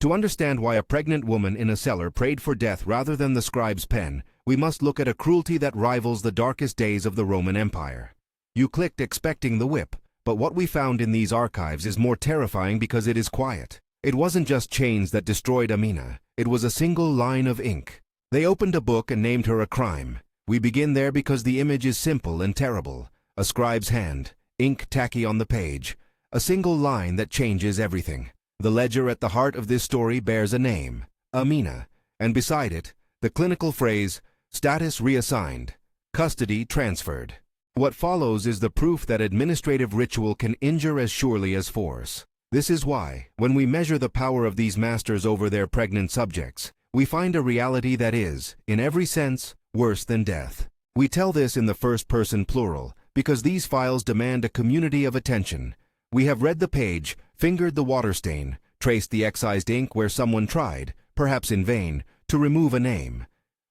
To understand why a pregnant woman in a cellar prayed for death rather than the scribe's pen, we must look at a cruelty that rivals the darkest days of the Roman Empire. You clicked expecting the whip, but what we found in these archives is more terrifying because it is quiet. It wasn't just chains that destroyed Amina, it was a single line of ink. They opened a book and named her a crime. We begin there because the image is simple and terrible. A scribe's hand, ink tacky on the page, a single line that changes everything. The ledger at the heart of this story bears a name, Amina, and beside it, the clinical phrase, status reassigned, custody transferred. What follows is the proof that administrative ritual can injure as surely as force. This is why, when we measure the power of these masters over their pregnant subjects, we find a reality that is, in every sense, worse than death. We tell this in the first-person plural, because these files demand a community of attention. We have read the page, fingered the water stain, traced the excised ink where someone tried, perhaps in vain, to remove a name.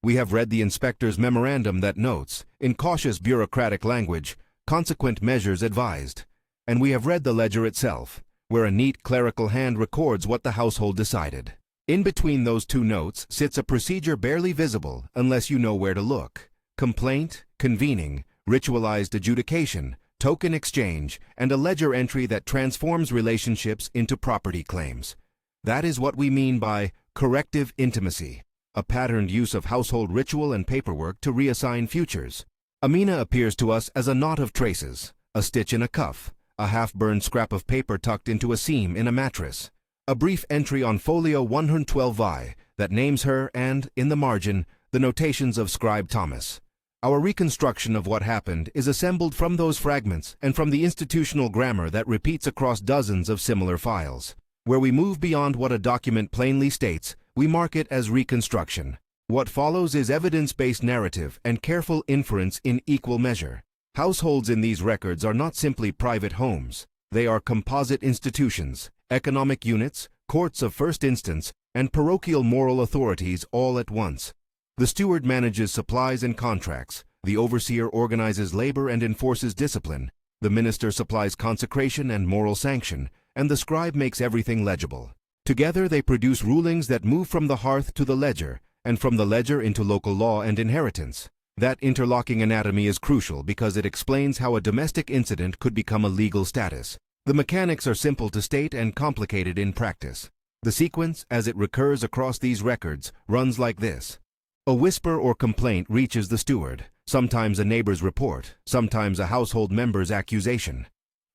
We have read the inspector's memorandum that notes, in cautious bureaucratic language, consequent measures advised. And we have read the ledger itself, where a neat clerical hand records what the household decided. In between those two notes sits a procedure barely visible unless you know where to look. Complaint, convening, ritualized adjudication, token exchange, and a ledger entry that transforms relationships into property claims. That is what we mean by corrective intimacy, a patterned use of household ritual and paperwork to reassign futures. Amina appears to us as a knot of traces, a stitch in a cuff, a half-burned scrap of paper tucked into a seam in a mattress, a brief entry on folio 112I that names her and, in the margin, the notations of Scribe Thomas. Our reconstruction of what happened is assembled from those fragments and from the institutional grammar that repeats across dozens of similar files. Where we move beyond what a document plainly states, we mark it as reconstruction. What follows is evidence-based narrative and careful inference in equal measure. Households in these records are not simply private homes. They are composite institutions, economic units, courts of first instance, and parochial moral authorities all at once. The steward manages supplies and contracts, the overseer organizes labor and enforces discipline, the minister supplies consecration and moral sanction, and the scribe makes everything legible. Together they produce rulings that move from the hearth to the ledger, and from the ledger into local law and inheritance. That interlocking anatomy is crucial because it explains how a domestic incident could become a legal status. The mechanics are simple to state and complicated in practice. The sequence, as it recurs across these records, runs like this. A whisper or complaint reaches the steward, sometimes a neighbor's report, sometimes a household member's accusation.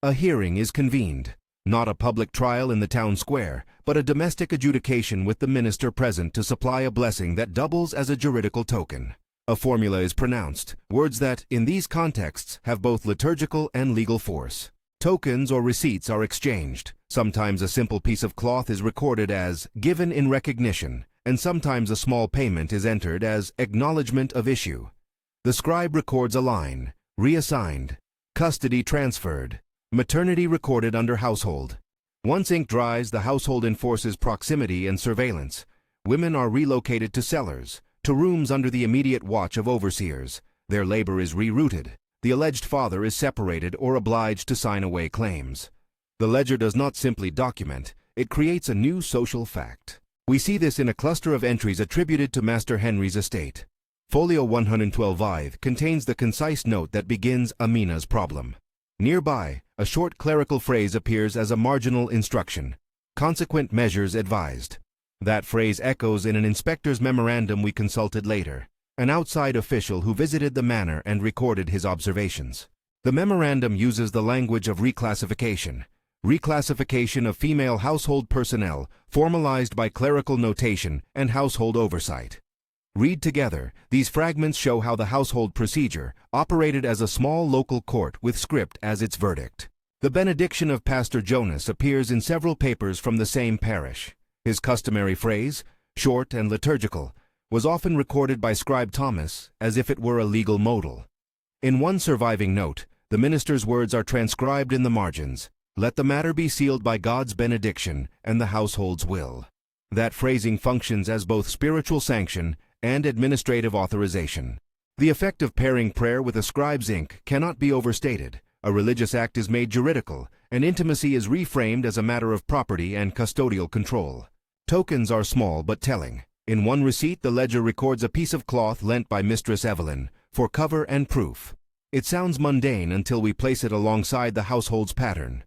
A hearing is convened, not a public trial in the town square, but a domestic adjudication with the minister present to supply a blessing that doubles as a juridical token. A formula is pronounced, words that, in these contexts, have both liturgical and legal force. Tokens or receipts are exchanged. Sometimes a simple piece of cloth is recorded as given in recognition, and sometimes a small payment is entered as acknowledgement of issue. The scribe records a line, reassigned, custody transferred, maternity recorded under household. Once ink dries, the household enforces proximity and surveillance. Women are relocated to cellars, to rooms under the immediate watch of overseers. Their labor is rerouted. The alleged father is separated or obliged to sign away claims. The ledger does not simply document, it creates a new social fact. We see this in a cluster of entries attributed to Master Henry's estate. Folio 112I contains the concise note that begins Amina's problem. Nearby, a short clerical phrase appears as a marginal instruction. Consequent measures advised. That phrase echoes in an inspector's memorandum we consulted later, an outside official who visited the manor and recorded his observations. The memorandum uses the language of reclassification of female household personnel, formalized by clerical notation and household oversight. Read together, these fragments show how the household procedure operated as a small local court with script as its verdict. The benediction of Pastor Jonas appears in several papers from the same parish. His customary phrase, short and liturgical, was often recorded by Scribe Thomas as if it were a legal modal. In one surviving note, the minister's words are transcribed in the margins. Let the matter be sealed by God's benediction and the household's will. That phrasing functions as both spiritual sanction and administrative authorization. The effect of pairing prayer with a scribe's ink cannot be overstated. A religious act is made juridical, and intimacy is reframed as a matter of property and custodial control. Tokens are small but telling. In one receipt, the ledger records a piece of cloth lent by Mistress Evelyn for cover and proof. It sounds mundane until we place it alongside the household's pattern.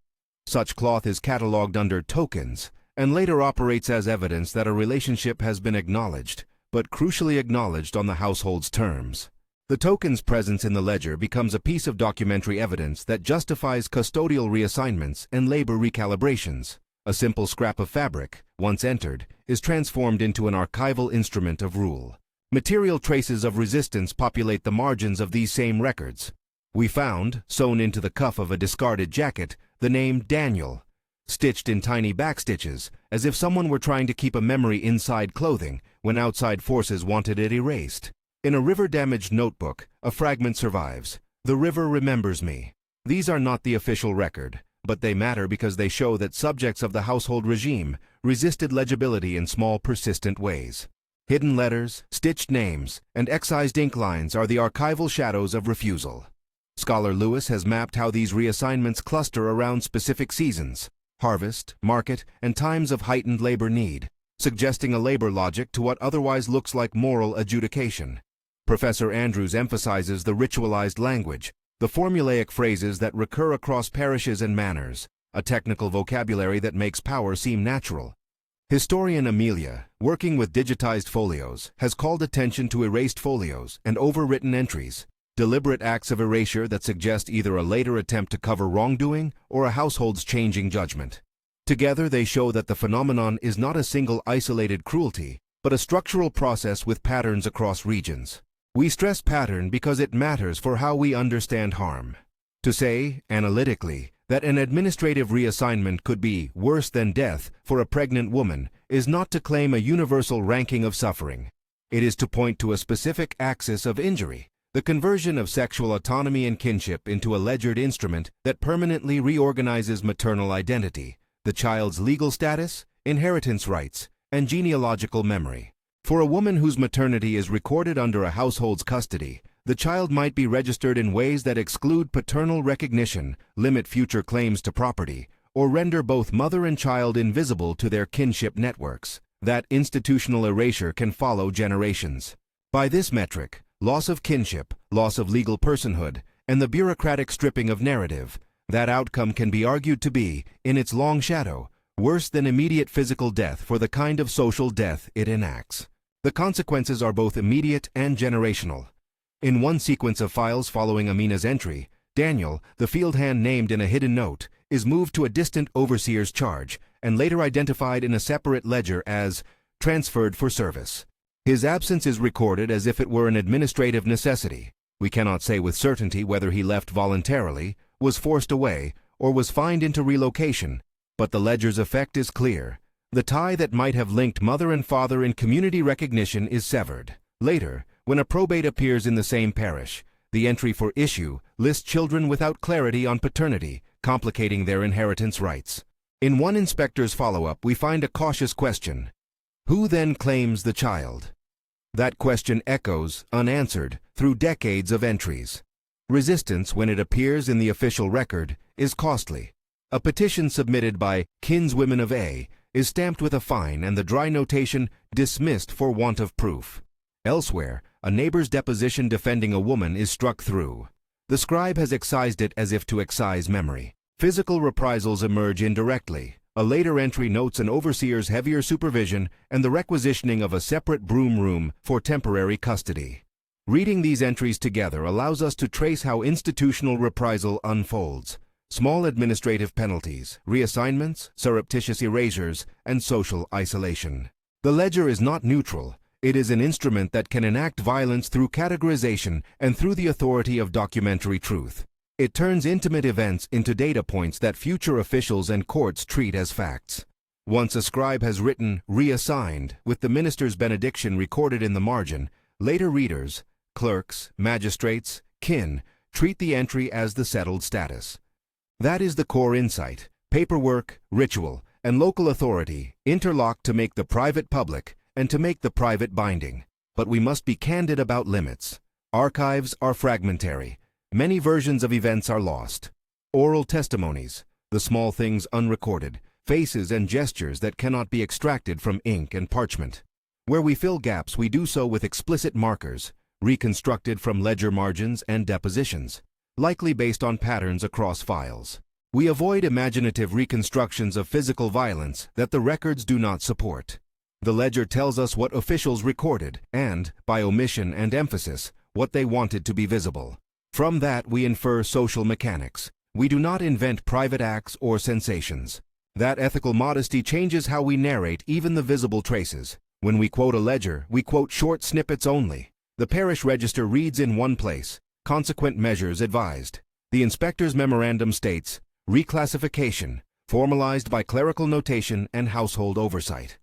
Such cloth is catalogued under tokens and later operates as evidence that a relationship has been acknowledged, but crucially acknowledged on the household's terms. The token's presence in the ledger becomes a piece of documentary evidence that justifies custodial reassignments and labor recalibrations. A simple scrap of fabric, once entered, is transformed into an archival instrument of rule. Material traces of resistance populate the margins of these same records. We found, sewn into the cuff of a discarded jacket, the name Daniel, stitched in tiny backstitches, as if someone were trying to keep a memory inside clothing when outside forces wanted it erased. In a river-damaged notebook, a fragment survives. "The river remembers me." These are not the official record, but they matter because they show that subjects of the household regime resisted legibility in small, persistent ways. Hidden letters, stitched names, and excised ink lines are the archival shadows of refusal. Scholar Lewis has mapped how these reassignments cluster around specific seasons, harvest, market, and times of heightened labor need, suggesting a labor logic to what otherwise looks like moral adjudication. Professor Andrews emphasizes the ritualized language, the formulaic phrases that recur across parishes and manors, a technical vocabulary that makes power seem natural. Historian Amelia, working with digitized folios, has called attention to erased folios and overwritten entries, deliberate acts of erasure that suggest either a later attempt to cover wrongdoing or a household's changing judgment. Together they show that the phenomenon is not a single isolated cruelty, but a structural process with patterns across regions. We stress pattern because it matters for how we understand harm. To say, analytically, that an administrative reassignment could be worse than death for a pregnant woman is not to claim a universal ranking of suffering. It is to point to a specific axis of injury, the conversion of sexual autonomy and kinship into a ledgered instrument that permanently reorganizes maternal identity, the child's legal status, inheritance rights, and genealogical memory. For a woman whose maternity is recorded under a household's custody, the child might be registered in ways that exclude paternal recognition, limit future claims to property, or render both mother and child invisible to their kinship networks. That institutional erasure can follow generations. By this metric, loss of kinship, loss of legal personhood, and the bureaucratic stripping of narrative, that outcome can be argued to be, in its long shadow, worse than immediate physical death for the kind of social death it enacts. The consequences are both immediate and generational. In one sequence of files following Amina's entry, Daniel, the field hand named in a hidden note, is moved to a distant overseer's charge and later identified in a separate ledger as transferred for service. His absence is recorded as if it were an administrative necessity. We cannot say with certainty whether he left voluntarily, was forced away, or was fined into relocation, but the ledger's effect is clear. The tie that might have linked mother and father in community recognition is severed. Later, when a probate appears in the same parish, the entry for issue lists children without clarity on paternity, complicating their inheritance rights. In one inspector's follow-up, we find a cautious question. Who then claims the child? That question echoes, unanswered, through decades of entries. Resistance, when it appears in the official record, is costly. A petition submitted by kinswomen of A is stamped with a fine and the dry notation dismissed for want of proof. Elsewhere, a neighbor's deposition defending a woman is struck through. The scribe has excised it as if to excise memory. Physical reprisals emerge indirectly. A later entry notes an overseer's heavier supervision and the requisitioning of a separate broom room for temporary custody. Reading these entries together allows us to trace how institutional reprisal unfolds. Small administrative penalties, reassignments, surreptitious erasures, and social isolation. The ledger is not neutral. It is an instrument that can enact violence through categorization and through the authority of documentary truth. It turns intimate events into data points that future officials and courts treat as facts. Once a scribe has written reassigned with the minister's benediction recorded in the margin, later readers, clerks, magistrates, kin, treat the entry as the settled status. That is the core insight. Paperwork, ritual, and local authority interlock to make the private public and to make the private binding. But we must be candid about limits. Archives are fragmentary. Many versions of events are lost. Oral testimonies, the small things unrecorded, faces and gestures that cannot be extracted from ink and parchment. Where we fill gaps, we do so with explicit markers, reconstructed from ledger margins and depositions, likely based on patterns across files. We avoid imaginative reconstructions of physical violence that the records do not support. The ledger tells us what officials recorded and, by omission and emphasis, what they wanted to be visible. From that we infer social mechanics. We do not invent private acts or sensations. That ethical modesty changes how we narrate even the visible traces. When we quote a ledger, we quote short snippets only. The parish register reads in one place, "Consequent measures advised." The inspector's memorandum states, "Reclassification, formalized by clerical notation and household oversight."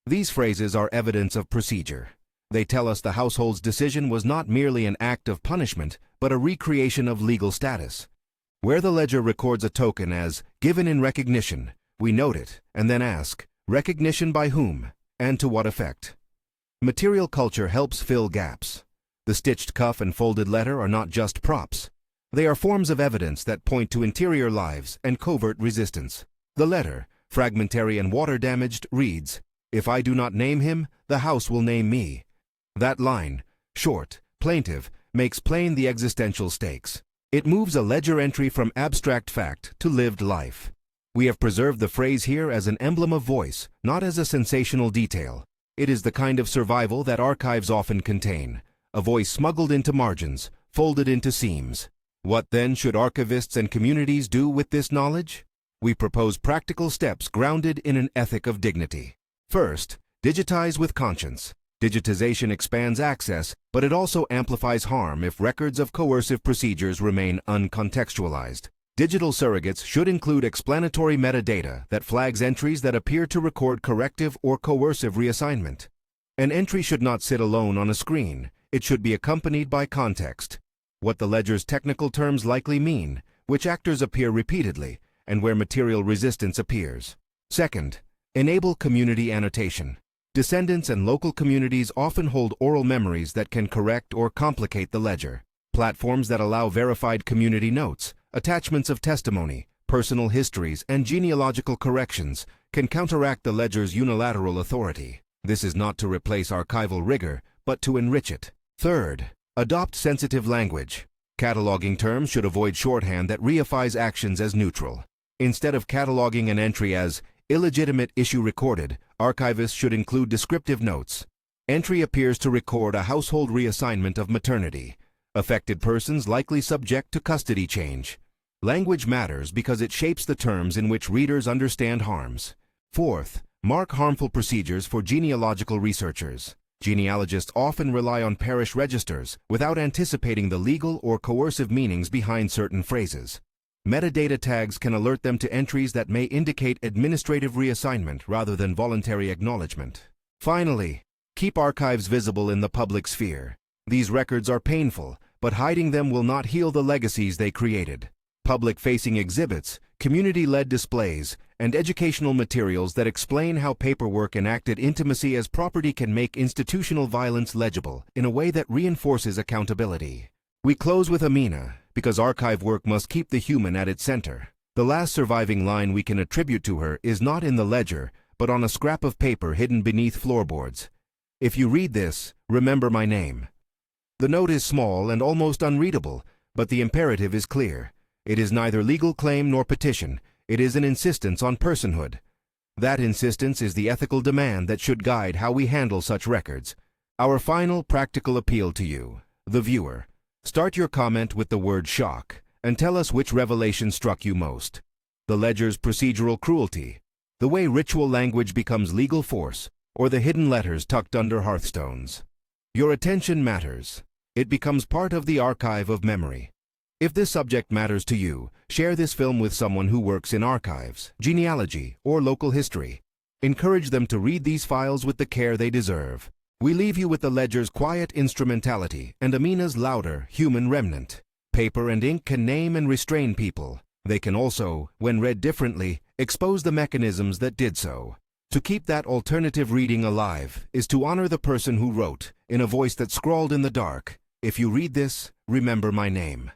These phrases are evidence of procedure. They tell us the household's decision was not merely an act of punishment, but a recreation of legal status. Where the ledger records a token as "given in recognition," we note it and then ask, recognition by whom and to what effect? Material culture helps fill gaps. The stitched cuff and folded letter are not just props. They are forms of evidence that point to interior lives and covert resistance. The letter, fragmentary and water-damaged, reads, "If I do not name him, the house will name me." That line, short, plaintive, makes plain the existential stakes. It moves a ledger entry from abstract fact to lived life. We have preserved the phrase here as an emblem of voice, not as a sensational detail. It is the kind of survival that archives often contain, a voice smuggled into margins, folded into seams. What then should archivists and communities do with this knowledge? We propose practical steps grounded in an ethic of dignity. First, digitize with conscience. Digitization expands access, but it also amplifies harm if records of coercive procedures remain uncontextualized. Digital surrogates should include explanatory metadata that flags entries that appear to record corrective or coercive reassignment. An entry should not sit alone on a screen. It should be accompanied by context. What the ledger's technical terms likely mean, which actors appear repeatedly, and where material resistance appears. Second, enable community annotation. Descendants and local communities often hold oral memories that can correct or complicate the ledger. Platforms that allow verified community notes, attachments of testimony, personal histories, and genealogical corrections can counteract the ledger's unilateral authority. This is not to replace archival rigor, but to enrich it. Third, adopt sensitive language. Cataloging terms should avoid shorthand that reifies actions as neutral. Instead of cataloging an entry as illegitimate issue recorded, archivists should include descriptive notes. Entry appears to record a household reassignment of maternity. Affected persons likely subject to custody change. Language matters because it shapes the terms in which readers understand harms. Fourth, mark harmful procedures for genealogical researchers. Genealogists often rely on parish registers without anticipating the legal or coercive meanings behind certain phrases. Metadata tags can alert them to entries that may indicate administrative reassignment rather than voluntary acknowledgement. Finally, keep archives visible in the public sphere. These records are painful, but hiding them will not heal the legacies they created. Public-facing exhibits, community-led displays, and educational materials that explain how paperwork enacted intimacy as property can make institutional violence legible in a way that reinforces accountability. We close with Amina, because archive work must keep the human at its center. The last surviving line we can attribute to her is not in the ledger, but on a scrap of paper hidden beneath floorboards. "If you read this, remember my name." The note is small and almost unreadable, but the imperative is clear. It is neither legal claim nor petition. It is an insistence on personhood. That insistence is the ethical demand that should guide how we handle such records. Our final practical appeal to you, the viewer. Start your comment with the word shock and tell us which revelation struck you most. The ledger's procedural cruelty, the way ritual language becomes legal force, or the hidden letters tucked under hearthstones. Your attention matters. It becomes part of the archive of memory. If this subject matters to you, share this film with someone who works in archives, genealogy, or local history. Encourage them to read these files with the care they deserve. We leave you with the ledger's quiet instrumentality and Amina's louder, human remnant. Paper and ink can name and restrain people. They can also, when read differently, expose the mechanisms that did so. To keep that alternative reading alive is to honor the person who wrote, in a voice that scrawled in the dark, "If you read this, remember my name."